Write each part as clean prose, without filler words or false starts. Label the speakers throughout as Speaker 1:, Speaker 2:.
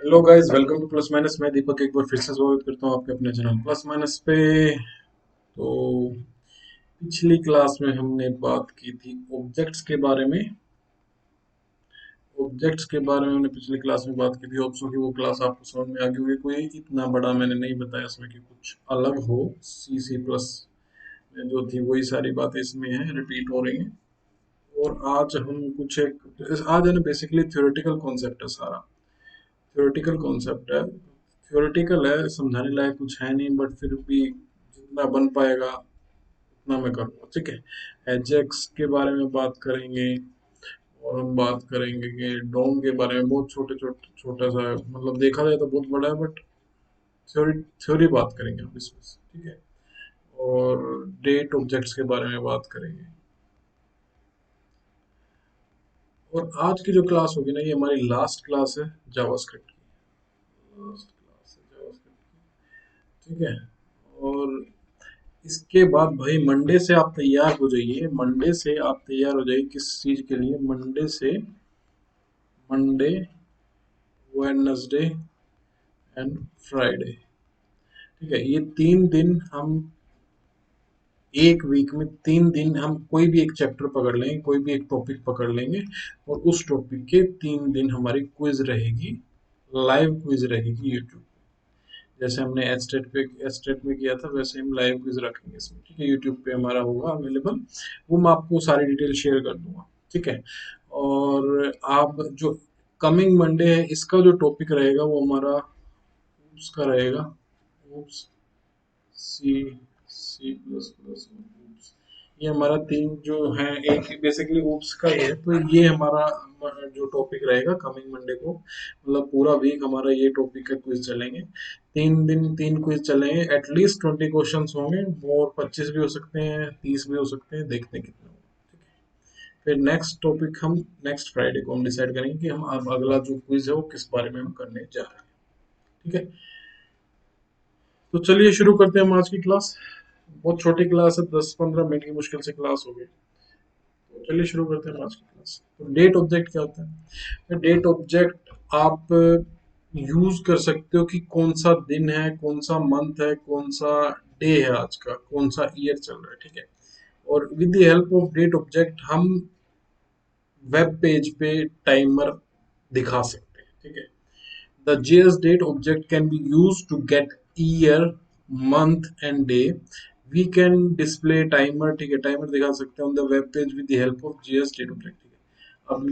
Speaker 1: Hello guys, welcome two plus minus. मैं दीपक एक बार फिर से स्वागत करता हूँ आपके अपने चैनल प्लस माइनस पे। तो पिछली क्लास में हमने बात की थी ऑब्जेक्ट्स के बारे में। ऑब्जेक्ट्स के बारे में हमने पिछली क्लास में बात की थी। ऑप्शन की वो क्लास आपको समझ में आ गई होगी। कोई इतना बड़ा मैंने नहीं बताया इसमें कि कुछ अलग हो। सी प्लस में जो थी वही सारी बातें इसमें हैं, रिपीट हो रही हैं। और आज हम कुछ एक आज है ना, बेसिकली थ्योरेटिकल कॉन्सेप्ट है सारा। थ्योरेटिकल कॉन्सेप्ट है। थ्योरेटिकल है, समझाने लायक कुछ है नहीं, बट फिर भी जितना बन पाएगा उतना मैं करूँगा। ठीक है। एजेक्स के बारे में बात करेंगे। और हम बात करेंगे कि डोम के बारे में। बहुत छोटे छोटे छोटा सा है, मतलब देखा जाए तो बहुत बड़ा है, बट थ्योरी थ्योरी बात करेंगे हम इसमें से। ठीक है। और डेट ऑब्जेक्ट्स के बारे में बात करेंगे। और आज की जो क्लास होगी ना, ये हमारी लास्ट क्लास है जावास्क्रिप्ट की। लास्ट क्लास है जावास्क्रिप्ट की। ठीक है। और इसके बाद भाई मंडे से आप तैयार हो जाइए। मंडे से आप तैयार हो जाइए किस चीज के लिए? मंडे से मंडे, वेडनेसडे एंड फ्राइडे। ठीक है। ये 3 दिन हम एक वीक में 3 दिन हम कोई भी एक चैप्टर पकड़ लेंगे, कोई भी एक टॉपिक पकड़ लेंगे। और उस टॉपिक के 3 दिन हमारी क्विज रहेगी। लाइव क्विज रहेगी यूट्यूब। जैसे हमने एस्टेट में किया था, वैसे हम लाइव क्विज रखेंगे इसमें। ठीक है। यूट्यूब पे हमारा होगा अवेलेबल। वो मैं आपको सारी डिटेल शेयर कर दूंगा। ठीक है। और आप जो कमिंग मंडे है, इसका जो टॉपिक रहेगा वो हमारा उसका रहेगा। oops, सी सी प्लस प्लस। ये हमारा 3 जो है, एक बेसिकली oops का ही है। तो ये हमारा जो टॉपिक रहेगा कमिंग मंडे को, मतलब पूरा वीक हमारा ये टॉपिक का क्विज चलेंगे। 3 दिन 3 क्विज चलेंगे। एटलीस्ट 20 क्वेश्चन होंगे। और 25 भी हो सकते हैं, 30 भी हो सकते हैं, देखते हैं कितने होंगे। ठीक है। फिर नेक्स्ट टॉपिक हम नेक्स्ट फ्राइडे को हम डिसाइड करेंगे कि हम अब अगला जो क्विज है वो किस बारे में हम करने जा रहे हैं। ठीक है। तो चलिए शुरू करते हैं हम आज की क्लास। बहुत छोटी क्लास है, 10-15 मिनट की मुश्किल से क्लास होगी। तो चलिए शुरू करते हैं आज की क्लास। तो डेट ऑब्जेक्ट क्या होता है? डेट ऑब्जेक्ट आप यूज कर सकते हो कि कौन सा दिन है, कौन सा मंथ है, कौन सा डे है आज का, कौन सा ईयर चल रहा है। ठीक है। और with the help of date object हम वेब पेज पे टाइमर दिखा सकते हैं। ठीक है। The JS date object can be used to get year, month and day. We can display timer। ठीक है। टाइमर दिखा सकते हैं on the web page with the help of JS date object। ठीक है। अब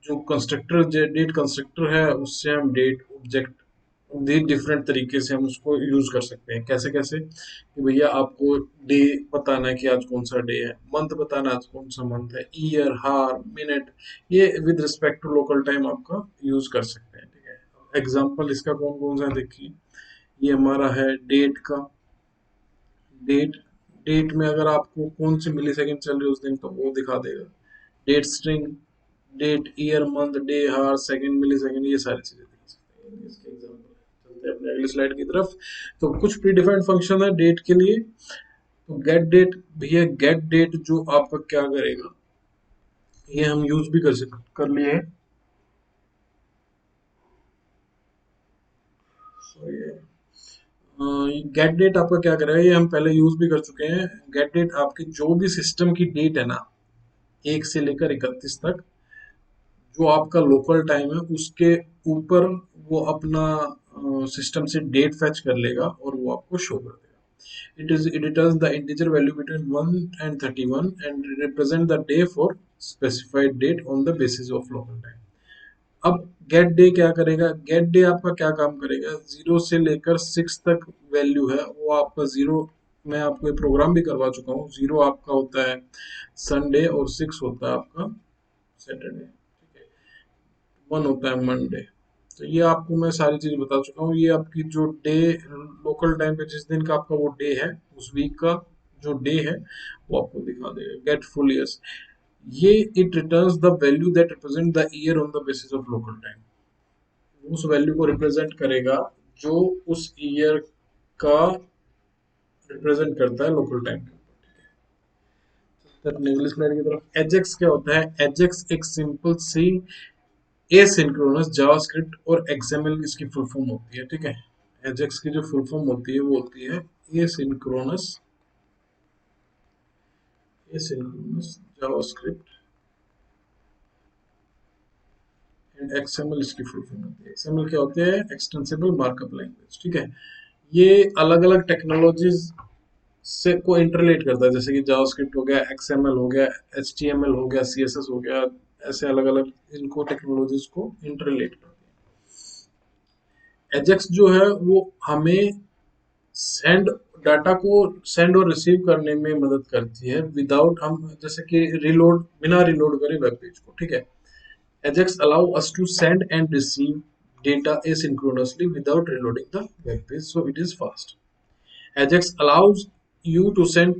Speaker 1: जो कंस्ट्रक्टर डेट कंस्ट्रक्टर है, उससे हम डेट ऑब्जेक्ट डिफरेंट तरीके से हम उसको यूज कर सकते हैं। कैसे कैसे कि भैया आपको डे बताना है कि आज कौन सा डे है, मंथ बताना है आज कौन सा मंथ है, ईयर, हार, मिनट, ये with respect to local time आपका यूज कर सकते हैं। ठीक है। एग्जाम्पल इसका कौन कौन सा है देखिए। ये हमारा है डेट का। डेट डेट में अगर आपको कौन से मिली सेकेंड चल रहे हैं उस दिन, तो वो दिखा देगा। Date string, date, year, month, day, hour, second, millisecond, ये सारी चीजें दिखा सकते हैं। इसके एग्जाम्पल चलते हैं अपने अगली स्लाइड की तरफ। तो कुछ प्री डिफाइंड फंक्शन है डेट के लिए। तो गेट डेट, भैया गेट डेट जो आपका क्या करेगा, ये हम यूज भी कर लिए हैं। गेट डेट आपका क्या करेगा, ये हम पहले यूज भी कर चुके हैं। गेट डेट आपकी जो भी सिस्टम की डेट है ना, 1 से लेकर 31 तक, जो आपका लोकल टाइम है उसके ऊपर वो अपना सिस्टम से डेट फैच कर लेगा और वो आपको शो कर देगा। It returns the integer value between 1 and 31 and represent the day for specified date on the basis of local time। अब गेट डे क्या करेगा? गेट डे आपका क्या काम करेगा? 0 से लेकर 6 तक वैल्यू है वो आपका जीरो। मैं आपको ये प्रोग्राम भी करवा चुका हूँ। 0 आपका होता है संडे और 6 होता है आपका सैटरडे। ठीक है। 1 होता है मंडे। तो ये आपको मैं सारी चीज बता चुका हूँ। ये आपकी जो डे लोकल टाइम पे जिस दिन का आपका वो डे है, उस वीक का जो डे है वो आपको दिखा देगा। गेट फुल ईयर्स, ये it returns the value that represent the year on the basis of local time. उस वैल्यू को रिप्रेजेंट करेगा जो उस ईयर का रिप्रेजेंट करता है लोकल टाइम के ऊपर। अपने इंग्लिश स्लाइड की तरफ। एजेक्स क्या होता है? एजेक्स एक सिंपल सी एसिंक्रोनस जावास्क्रिप्ट और एक्सएमएल इसकी फुल फॉर्म होती है, ठीक है। एजेक्स की जो फुल फॉर्म होती है वो होती है asynchronous asynchronous JavaScript and XML इसकी फुल फॉर्म होती है। एक्सएमएल क्या होते हैं? एक्सटेंसिबल मार्कअप लैंग्वेज, ठीक है। ये अलग अलग टेक्नोलॉजीज से को इंटरलेट करता है, जैसे कि जावास्क्रिप्ट हो गया, एक्सएमएल हो गया, एचटीएमएल हो गया, सीएसएस हो गया, ऐसे अलग अलग इनको टेक्नोलॉजीज को इंटरलेट करते हैं। एजेक्स जो है वो हमें सेंड डाटा को सेंड और रिसीव करने में मदद करती है विदाउट हम जैसे कि रिलोड बिना रिलोड करे वेब पेज को, ठीक है। Ajax allow us to send and receive data asynchronously without reloading the web page, so it is fast. Ajax allows you to send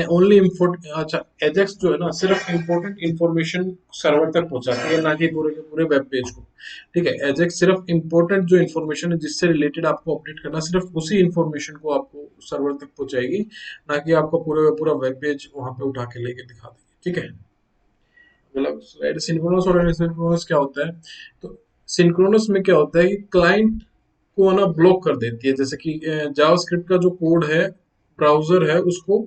Speaker 1: only अच्छा, एजेक्स जो है ना सिर्फ इम्पोर्टेंट इंफॉर्मेशन सर्वर तक पहुंचाती है, ना कि पूरे के पूरे वेब पेज को, ठीक है। एजेक्स सिर्फ इम्पोर्टेंट जो इन्फॉर्मेशन है जिससे रिलेटेड आपको अपडेट करना, सिर्फ उसी इन्फॉर्मेशन को आपको सर्वर तक पहुंचाएगी, ना कि आपको पूरा पूरा वेब पेज वहां पे उठा के लेके दिखा देगी, ठीक है। मतलब स्लाइड सिंक्रोनस और एसिंक्रोनस क्या होता है? तो सिंक्रोनस में क्या होता है कि क्लाइंट को ना ब्लॉक कर देती है, जैसे कि जावास्क्रिप्ट का जो कोड है, ब्राउजर है, उसको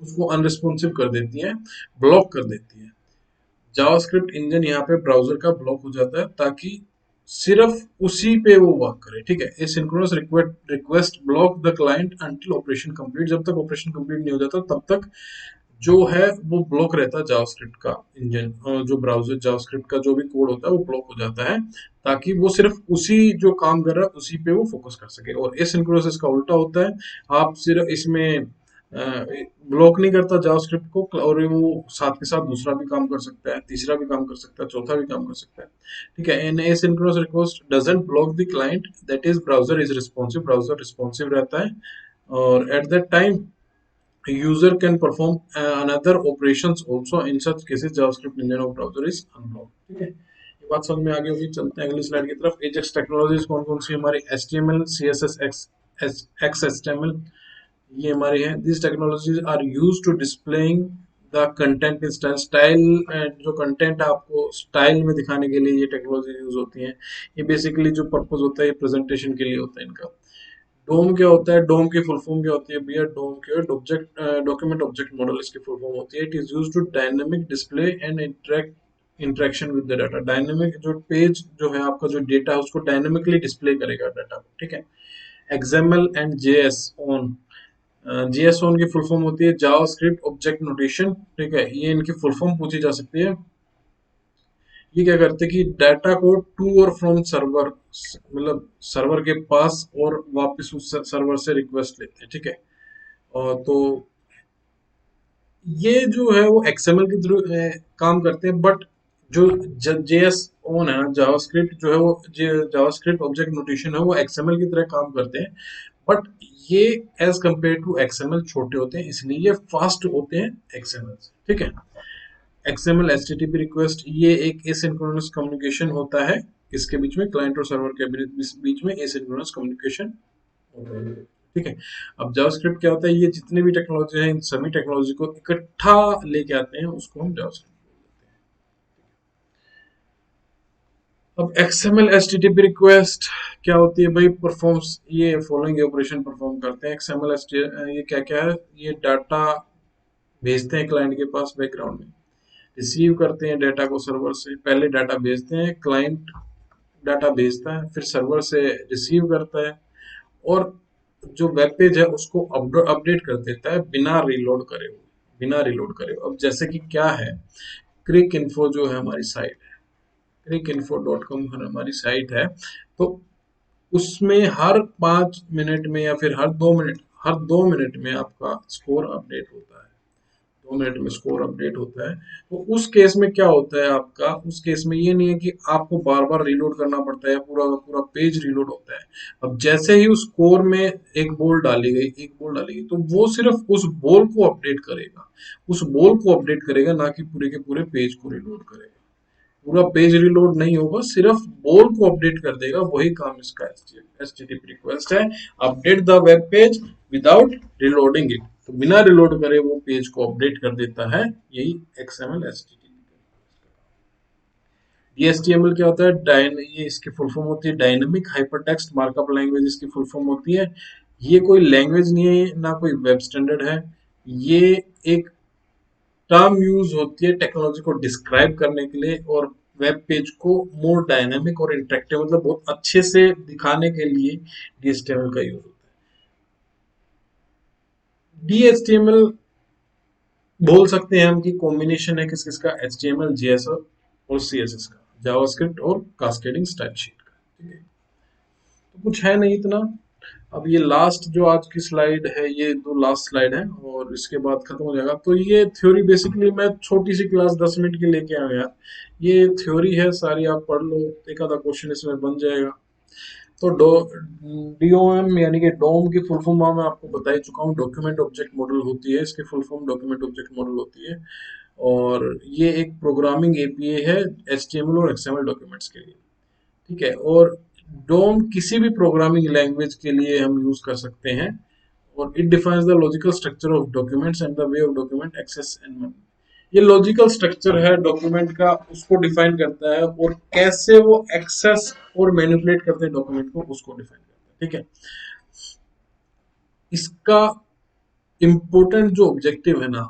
Speaker 1: उसको अनरिस्पॉन्सिव कर देती है, ब्लॉक कर देती है। जावास्क्रिप्ट इंजन यहाँ पे ब्राउजर का ब्लॉक हो जाता है ताकि सिर्फ उसी पे वो वर्क करे, ठीक है। Asynchronous request block the client until operation complete, जब तक ऑपरेशन कंप्लीट नहीं हो जाता तब तक जो है वो ब्लॉक रहता है जावास्क्रिप्ट का इंजन, जो ब्राउजर जावास्क्रिप्ट का जो भी कोड होता है वो ब्लॉक हो जाता है, ताकि वो सिर्फ उसी जो काम कर रहा है उसी पे वो फोकस कर सके। और एसिंक्रोनस इसका उल्टा होता है, आप सिर्फ इसमें ब्लॉक नहीं करता जावास्क्रिप्ट को, और वो साथ के साथ दूसरा भी काम कर सकता है, तीसरा भी काम कर सकता है, चौथा भी काम कर सकता है, ठीक है। An asynchronous request doesn't block the client, that is browser is responsive, browser responsive रहता है, और at that time user can perform another operations also. In such cases JavaScript engine of browser is unblocked, ठीक है। ये बात समझ में आ गई होगी। चलते हैं अगली स्लाइड की तरफ। एजेक्स टेक्नोलॉजीज कौन कौन सी हमारी? HTML, CSS, XHTML, ये हमारी है। these technologies are used to displaying the content in style, जो कंटेंट आपको स्टाइल में दिखाने के लिए ये टेक्नोलॉजी यूज होती है। ये बेसिकली जो पर्पज होता है ये प्रेजेंटेशन के लिए होता है इनका। डोम क्या होता है? डोम की फुल फॉर्म क्या होती है भैया? डोम क्या है? ऑब्जेक्ट डॉक्यूमेंट ऑब्जेक्ट मॉडल इसकी फुल फॉर्म होती है। It is used to dynamic display and interaction with the data. Dynamic जो पेज जो है आपका जो डेटा है उसको डायनेमिकली डिस्प्ले करेगा डाटा को, ठीक है। XML and JS on, JS on की फुल फॉर्म होती है जावास्क्रिप्ट ऑब्जेक्ट नोटेशन, ठीक है। ये इनकी फुल फॉर्म पूछी जा सकती है। ये क्या करते हैं कि डाटा को टू और फ्रॉम सर्वर, मतलब सर्वर के पास और वापस उस सर्वर से रिक्वेस्ट लेते हैं, ठीक है। और तो ये जो है वो एक्सएमएल के थ्रू काम करते हैं, बट जो जेएस ऑन है ना, जावास्क्रिप्ट जो है वो जावास्क्रिप्ट ऑब्जेक्ट नोटेशन है वो एक्सएमएल की तरह काम करते हैं, बट ये एज कंपेयर टू एक्सएमएल छोटे होते हैं, इसलिए ये फास्ट होते हैं एक्सएमएल से, ठीक है। XML HTTP रिक्वेस्ट ये एक एसिंक्रोनस कम्युनिकेशन होता है, इसके बीच में क्लाइंट और सर्वर के बीच में एसिंक्रोनस कम्युनिकेशन होता है, ठीक है। अब जावास्क्रिप्ट क्या होता है? ये जितने भी टेक्नोलॉजी है इन सभी टेक्नोलॉजी को इकट्ठा लेके आते हैं, उसको हम जावास्क्रिप्ट। अब XML HTTP रिक्वेस्ट क्या होती है भाई? परफॉर्म्स ये फॉलोइंग ऑपरेशन परफॉर्म करते हैं। XML ये क्या क्या है? ये डाटा भेजते हैं क्लाइंट के पास बैकग्राउंड में, रिसीव करते हैं डाटा को सर्वर से, पहले डाटा भेजते हैं, क्लाइंट डाटा भेजता है, फिर सर्वर से रिसीव करता है, और जो वेब पेज है उसको अपडेट कर देता है बिना रिलोड करे हुए, बिना रिलोड करे। अब जैसे कि क्या है, क्रिक इन्फो जो है हमारी साइट है, cricinfo.com हमारी साइट है, तो उसमें हर 5 मिनट में या फिर हर 2 मिनट में आपका स्कोर अपडेट होता है, 2 मिनट में स्कोर अपडेट होता है। तो उस केस में क्या होता है आपका? उस केस में ये नहीं है कि आपको बार बार रीलोड करना पड़ता है, पूरा पूरा पेज रीलोड होता है। अब जैसे ही उस स्कोर में एक बॉल डाली गई तो वो सिर्फ उस बॉल को अपडेट करेगा, उस बॉल को अपडेट करेगा, ना कि पूरे के पूरे पेज को रीलोड करेगा। पूरा पेज रीलोड नहीं होगा, सिर्फ बॉल को अपडेट कर देगा, वही काम इसका एचटीटीपी रिक्वेस्ट है। Update the web page without reloading it, तो बिना रिलोड करे वो पेज को अपडेट कर देता है, यही एक्सएमएल एचटीटीपी। DHTML क्या होता है? ये इसकी फुल फॉर्म होती है डायनेमिक हाइपरटेक्स्ट मार्कअप लैंग्वेज, इसकी फुल फॉर्म होती है। ये कोई लैंग्वेज नहीं है, ना कोई वेब स्टैंडर्ड है। ये एक टर्म यूज होती है टेक्नोलॉजी को डिस्क्राइब करने के लिए, और वेब पेज को मोर डायनेमिक और इंटरेक्टिव, मतलब बहुत अच्छे से दिखाने के लिए DHTML का यूज होता है। DHTML बोल सकते हैं हम कि कॉम्बिनेशन है किस किसका? HTML, JS और CSS का, जावास्क्रिप्ट और कास्केडिंग स्टाइल शीट का। ठीक है, तो कुछ है नहीं इतना। अब ये लास्ट जो आज की स्लाइड है, ये दो लास्ट स्लाइड है और इसके बाद खत्म हो जाएगा। तो ये थ्योरी बेसिकली मैं छोटी सी क्लास 10 मिनट की लेके आया यार। ये थ्योरी है सारी, आप पढ़ लो, एक आधा क्वेश्चन इसमें बन जाएगा। तो DOM यानी कि डोम की फुल फॉर्म मैं आपको बता ही चुका हूँ, डॉक्यूमेंट ऑब्जेक्ट मॉडल होती है, इसकी full form document object model होती है। और ये एक प्रोग्रामिंग एपीआई है HTML और XML डॉक्यूमेंट्स के लिए। ठीक है, और डोम किसी भी प्रोग्रामिंग लैंग्वेज के लिए हम यूज कर सकते हैं। और it defines the logical structure of documents and the way of document access and, ये लॉजिकल स्ट्रक्चर है डॉक्यूमेंट का, उसको डिफाइन करता है, और कैसे वो एक्सेस और मैनिपुलेट करते हैं डॉक्यूमेंट को, उसको डिफाइन करता है। ठीक है, इसका इंपॉर्टेंट जो ऑब्जेक्टिव है ना,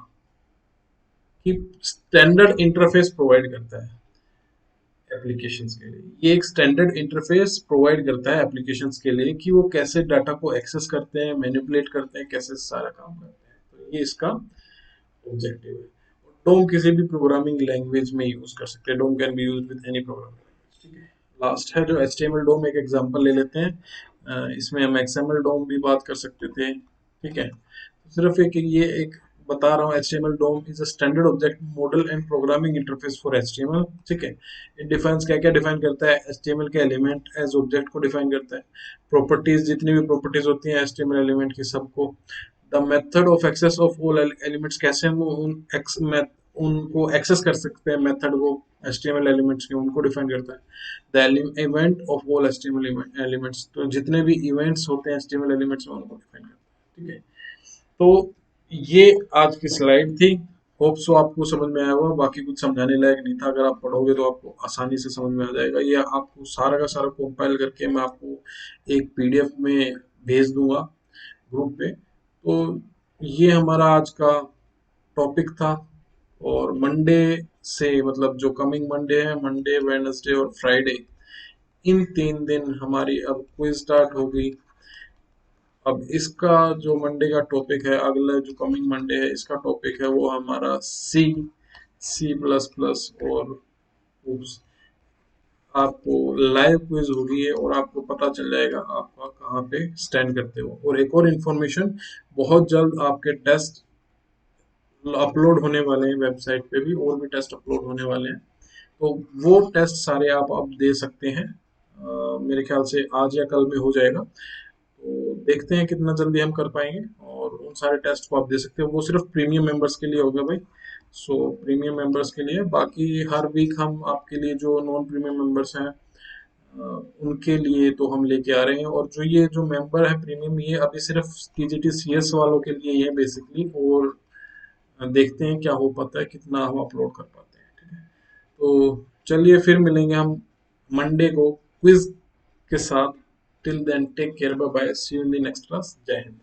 Speaker 1: कि स्टैंडर्ड इंटरफेस प्रोवाइड करता है एप्लीकेशंस के लिए। ये एक स्टैंडर्ड इंटरफेस प्रोवाइड करता है एप्लीकेशंस के लिए, कि वो कैसे डाटा को एक्सेस करते हैं, मैनिपुलेट करते हैं, कैसे सारा काम करते हैं। तो ये इसका ऑब्जेक्टिव है। डोम किसी भी प्रोग्रामिंग लैंग्वेज में यूज कर सकते हैं, DOM can be use with any programming language. ठीक है, लास्ट है जो HTML डोम, एक एग्जांपल ले लेते हैं। इसमें हम XML डोम भी बात कर सकते थे। ठीक है, तो सिर्फ एक ये एक बता रहा हूँ, HTML DOM is a standard object model and programming interface for HTML। ठीक है, it डिफाइंस क्या क्या डिफाइन करता है? HTML के एलिमेंट एज ऑब्जेक्ट को डिफाइन करता है, प्रॉपर्टीज, जितनी भी प्रॉपर्टीज होती हैं HTML एलिमेंट की सबको, the method of access of all elements, कैसे हम उनको एक्सेस कर सकते हैं, मेथड को HTML एलिमेंट्स के, उनको डिफाइन करता है। The event of all HTML elements, तो जितने भी इवेंट्स होते हैं HTML एलिमेंट्स में, उनको डिफाइन करता है। ठीक है, तो ये आज की स्लाइड थी। होप सो आपको समझ में आया होगा, बाकी कुछ समझाने लायक नहीं था। अगर आप पढ़ोगे तो आपको आसानी से समझ में आ जाएगा। ये आपको सारा का सारा कंपाइल करके मैं आपको एक PDF में भेज दूंगा ग्रुप पे। तो ये हमारा आज का टॉपिक था। और मंडे से, मतलब जो कमिंग मंडे है, मंडे, वेडनेसडे और फ्राइडे, इन 3 दिन हमारी अब क्विज स्टार्ट होगी। अब इसका जो मंडे का टॉपिक है, अगला जो कमिंग मंडे है, इसका टॉपिक है वो हमारा C++ और oops, आपको लाइव क्विज होगी है, और आपको पता चल जाएगा आपका कहाँ पे स्टैंड करते हो। और एक और इन्फॉर्मेशन, बहुत जल्द आपके टेस्ट अपलोड होने वाले हैं वेबसाइट पे भी, और भी टेस्ट अपलोड होने वाले हैं। तो वो टेस्ट सारे आप अब दे सकते हैं। मेरे ख्याल से आज या कल में हो जाएगा। तो देखते हैं कितना जल्दी हम कर पाएंगे, और उन सारे टेस्ट को आप दे सकते हो। वो सिर्फ प्रीमियम मेंबर्स के लिए होगा भाई। सो प्रीमियम मेंबर्स के लिए, बाकी हर वीक हम आपके लिए जो नॉन प्रीमियम मेंबर्स हैं, उनके लिए तो हम लेके आ रहे हैं। और जो ये जो मेंबर है प्रीमियम, ये अभी सिर्फ TGT CS वालों के लिए ही है बेसिकली। और देखते हैं क्या हो पाता है, कितना हम अपलोड कर पाते हैं। ठीक है, तो चलिए फिर मिलेंगे हम मंडे को क्विज के साथ। Till then take care, bye bye, see you in the next class. जय हिंद।